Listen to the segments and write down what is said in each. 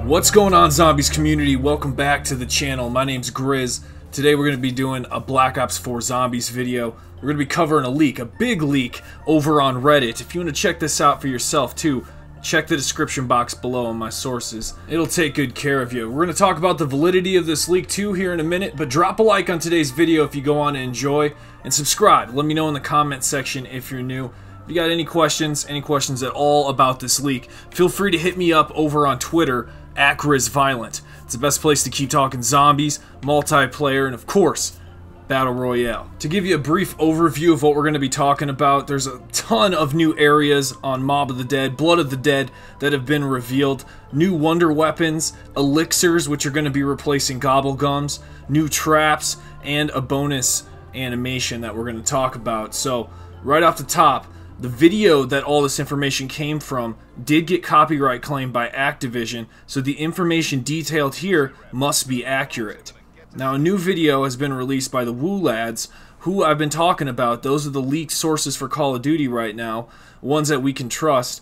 What's going on, Zombies community? Welcome back to the channel. My name's GRIZZ. Today we're going to be doing a Black Ops 4 Zombies video. We're going to be covering a leak, a big leak, over on Reddit. If you want to check this out for yourself too, check the description box below on my sources. It'll take good care of you. We're going to talk about the validity of this leak too here in a minute, but drop a like on today's video if you go on and enjoy, and subscribe. Let me know in the comment section if you're new. If you got any questions at all about this leak, feel free to hit me up over on Twitter at GrizzViolent. It's the best place to keep talking zombies, multiplayer, and of course, Battle Royale. To give you a brief overview of what we're going to be talking about, there's a ton of new areas on Mob of the Dead, Blood of the Dead, that have been revealed. New wonder weapons, elixirs, which are going to be replacing gobblegums, new traps, and a bonus animation that we're going to talk about. So, right off the top, the video that all this information came from did get copyright claimed by Activision, so the information detailed here must be accurate. Now, a new video has been released by the Woo Lads, who I've been talking about. Those are the leaked sources for Call of Duty right now, ones that we can trust,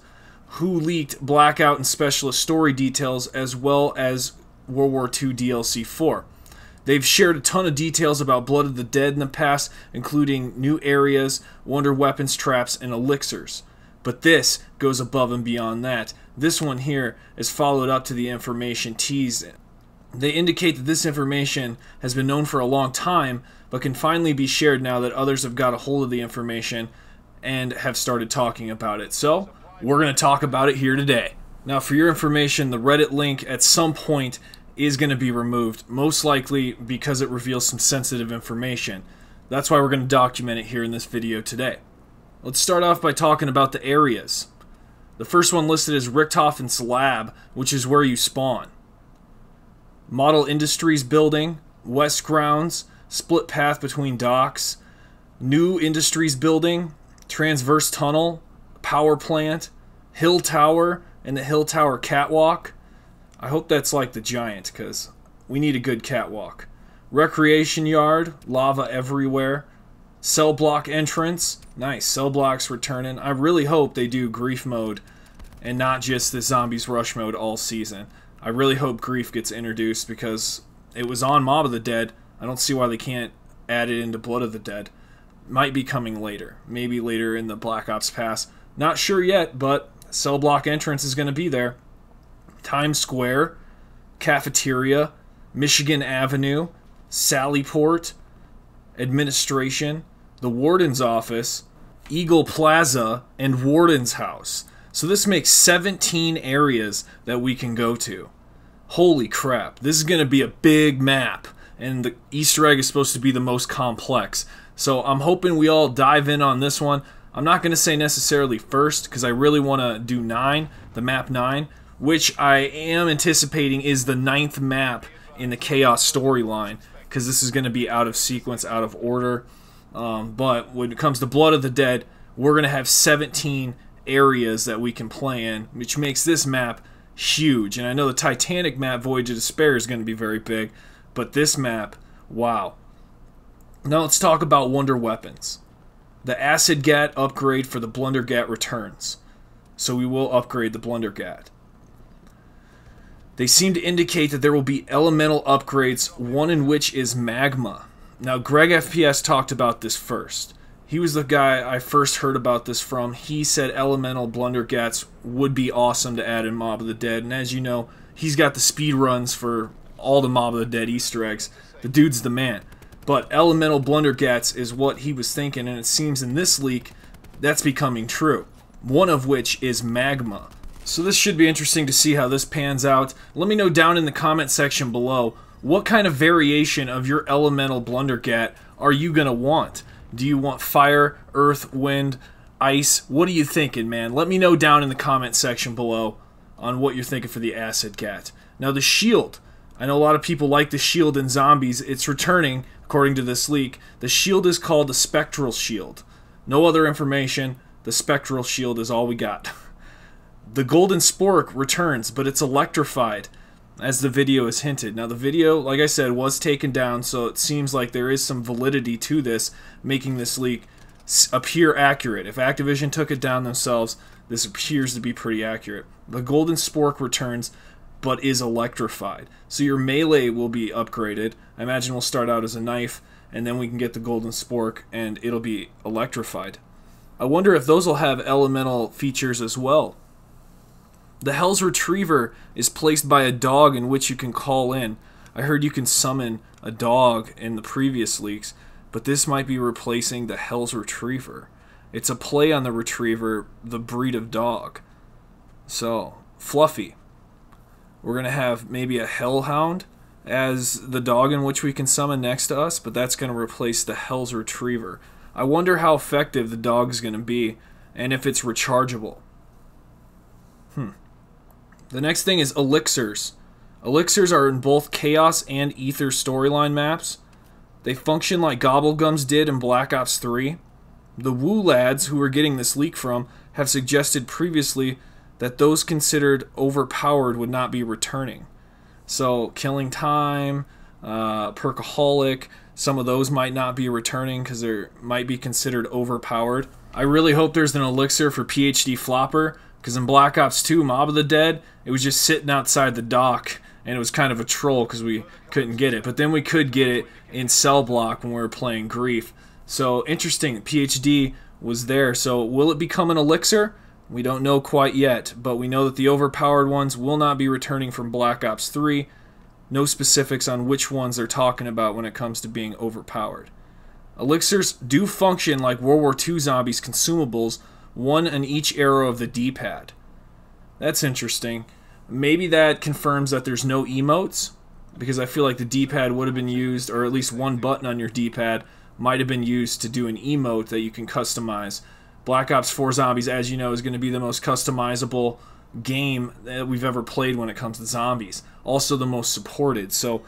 who leaked Blackout and Specialist story details as well as World War II DLC 4. They've shared a ton of details about Blood of the Dead in the past, including new areas, wonder weapons, traps, and elixirs. But this goes above and beyond that. This one here is followed up to the information teased. They indicate that this information has been known for a long time, but can finally be shared now that others have got a hold of the information and have started talking about it. So, we're going to talk about it here today. Now, for your information, the Reddit link at some point is going to be removed, most likely because it reveals some sensitive information. That's why we're going to document it here in this video today. Let's start off by talking about the areas. The first one listed is Richthofen's Lab, which is where you spawn. Model Industries Building, West Grounds, split path between docks, New Industries Building, Transverse Tunnel, Power Plant, Hill Tower, and the Hill Tower Catwalk. I hope that's like the Giant, because we need a good catwalk. Recreation Yard, lava everywhere. Cell block entrance, nice, cell blocks returning. I really hope they do grief mode and not just the zombies rush mode all season. I really hope grief gets introduced because it was on Mob of the Dead. I don't see why they can't add it into Blood of the Dead. Might be coming later, maybe later in the Black Ops Pass. Not sure yet, but cell block entrance is going to be there. Times Square, Cafeteria, Michigan Avenue, Sallyport, Administration, the Warden's Office, Eagle Plaza, and Warden's House. So this makes 17 areas that we can go to. Holy crap, this is going to be a big map, and the Easter egg is supposed to be the most complex. So I'm hoping we all dive in on this one. I'm not going to say necessarily first, because I really want to do 9, the map 9, which I am anticipating is the 9th map in the Chaos storyline, because this is going to be out of sequence, out of order. But when it comes to Blood of the Dead, we're going to have 17 areas that we can play in, which makes this map huge. And I know the Titanic map, Voyage of Despair, is going to be very big, but this map, wow. Now let's talk about wonder weapons. The Acid Gat upgrade for the Blunder Gat returns, so we will upgrade the Blunder Gat. They seem to indicate that there will be elemental upgrades, one in which is magma. Now, Greg FPS talked about this first. He was the guy I first heard about this from. He said elemental Blunder Gats would be awesome to add in Mob of the Dead, and as you know, he's got the speed runs for all the Mob of the Dead Easter eggs. The dude's the man. But elemental Blunder Gats is what he was thinking, and it seems in this leak that's becoming true. One of which is magma. So this should be interesting to see how this pans out. Let me know down in the comment section below, what kind of variation of your elemental Blunder Gat are you going to want? Do you want fire, earth, wind, ice? What are you thinking, man? Let me know down in the comment section below on what you're thinking for the Acid Gat. Now the shield. I know a lot of people like the shield in zombies. It's returning, according to this leak. The shield is called the Spectral Shield. No other information. The Spectral Shield is all we got. The Golden Spork returns, but it's electrified, as the video has hinted. Now, the video, like I said, was taken down, so it seems like there is some validity to this, making this leak appear accurate. If Activision took it down themselves, this appears to be pretty accurate. The Golden Spork returns, but is electrified. So your melee will be upgraded. I imagine we'll start out as a knife, and then we can get the golden spork, and it'll be electrified. I wonder if those will have elemental features as well. The Hell's Retriever is placed by a dog in which you can call in. I heard you can summon a dog in the previous leaks, but this might be replacing the Hell's Retriever. It's a play on the Retriever, the breed of dog. So, Fluffy. We're going to have maybe a Hellhound as the dog in which we can summon next to us, but that's going to replace the Hell's Retriever. I wonder how effective the dog's going to be, and if it's rechargeable. The next thing is Elixirs. Elixirs are in both Chaos and Ether storyline maps. They function like Gobblegums did in Black Ops 3. The Woo lads, who we're getting this leak from, have suggested previously that those considered overpowered would not be returning. So, Killing Time, Perkaholic, some of those might not be returning because they might be considered overpowered. I really hope there's an elixir for PhD Flopper, because in Black Ops 2 Mob of the Dead, it was just sitting outside the dock, and it was kind of a troll because we couldn't get it. But then we could get it in Cell Block when we were playing Grief. So, interesting, PhD was there. So, will it become an elixir? We don't know quite yet, but we know that the overpowered ones will not be returning from Black Ops 3. No specifics on which ones they're talking about when it comes to being overpowered. Elixirs do function like World War II zombies consumables, one on each arrow of the D-pad. That's interesting. Maybe that confirms that there's no emotes, because I feel like the D-pad would have been used, or at least one button on your D-pad might have been used to do an emote that you can customize. Black Ops 4 Zombies, as you know, is going to be the most customizable game that we've ever played when it comes to zombies. Also the most supported. So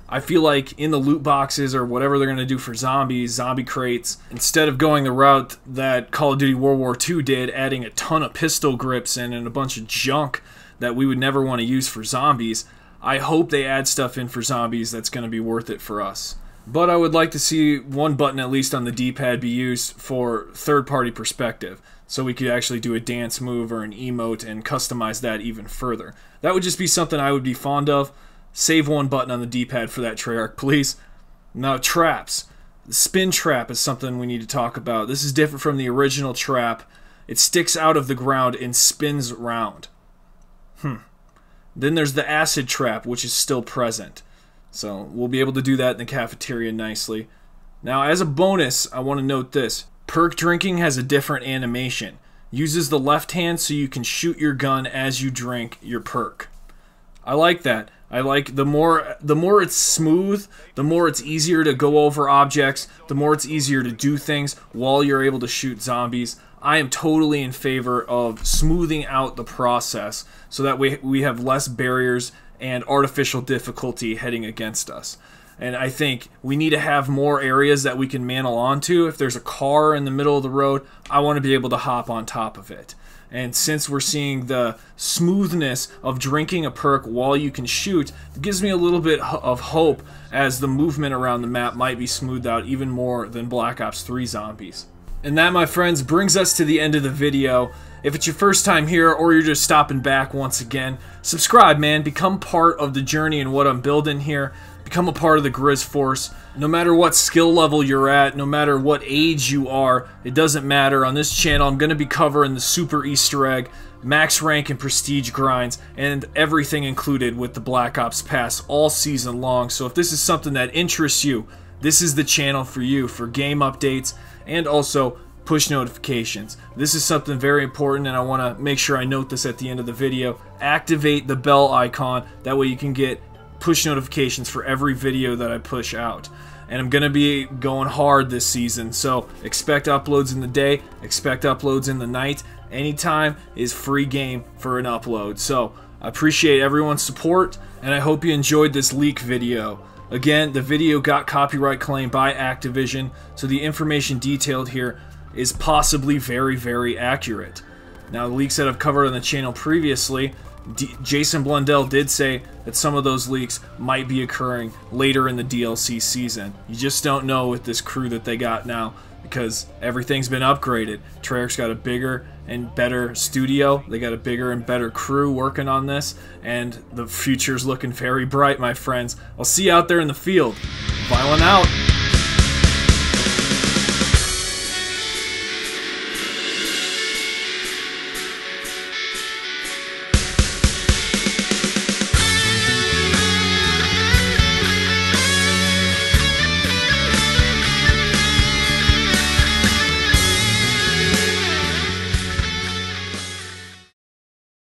I feel like in the loot boxes or whatever they're going to do for zombies, zombie crates, instead of going the route that Call of Duty World War II did, adding a ton of pistol grips in and a bunch of junk that we would never want to use for zombies, I hope they add stuff in for zombies that's going to be worth it for us. But I would like to see one button at least on the D-pad be used for third-party perspective, so we could actually do a dance move or an emote and customize that even further. That would just be something I would be fond of. Save one button on the D-pad for that, Treyarch, please. Now, traps. The spin trap is something we need to talk about. This is different from the original trap. It sticks out of the ground and spins round. Then there's the acid trap, which is still present. So we'll be able to do that in the cafeteria nicely. Now, as a bonus, I want to note this. Perk drinking has a different animation. Uses the left hand so you can shoot your gun as you drink your perk. I like that. I like the more it's smooth, the more it's easier to go over objects, the more it's easier to do things while you're able to shoot zombies. I am totally in favor of smoothing out the process so that we have less barriers and artificial difficulty heading against us. And I think we need to have more areas that we can mantle onto. If there's a car in the middle of the road, I want to be able to hop on top of it. And since we're seeing the smoothness of drinking a perk while you can shoot, it gives me a little bit of hope as the movement around the map might be smoothed out even more than Black Ops 3 zombies. And that, my friends, brings us to the end of the video. If it's your first time here or you're just stopping back once again, subscribe, man. Become part of the journey and what I'm building here. Become a part of the GRIZZ force. No matter what skill level you're at, no matter what age you are, it doesn't matter. On this channel, I'm going to be covering the super Easter egg, max rank and prestige grinds, and everything included with the Black Ops Pass all season long. So if this is something that interests you, this is the channel for you for game updates and also push notifications. This is something very important, and I want to make sure I note this at the end of the video. Activate the bell icon. That way you can get push notifications for every video that I push out. And I'm going to be going hard this season, so expect uploads in the day, expect uploads in the night. Anytime is free game for an upload. So I appreciate everyone's support, and I hope you enjoyed this leak video. Again, the video got copyright claimed by Activision, so the information detailed here is possibly very, very accurate. Now, the leaks that I've covered on the channel previously Jason Blundell did say that some of those leaks might be occurring later in the DLC season. You just don't know with this crew that they got now, because everything's been upgraded. Treyarch's got a bigger and better studio. They got a bigger and better crew working on this, and the future's looking very bright, my friends. I'll see you out there in the field. Violent out.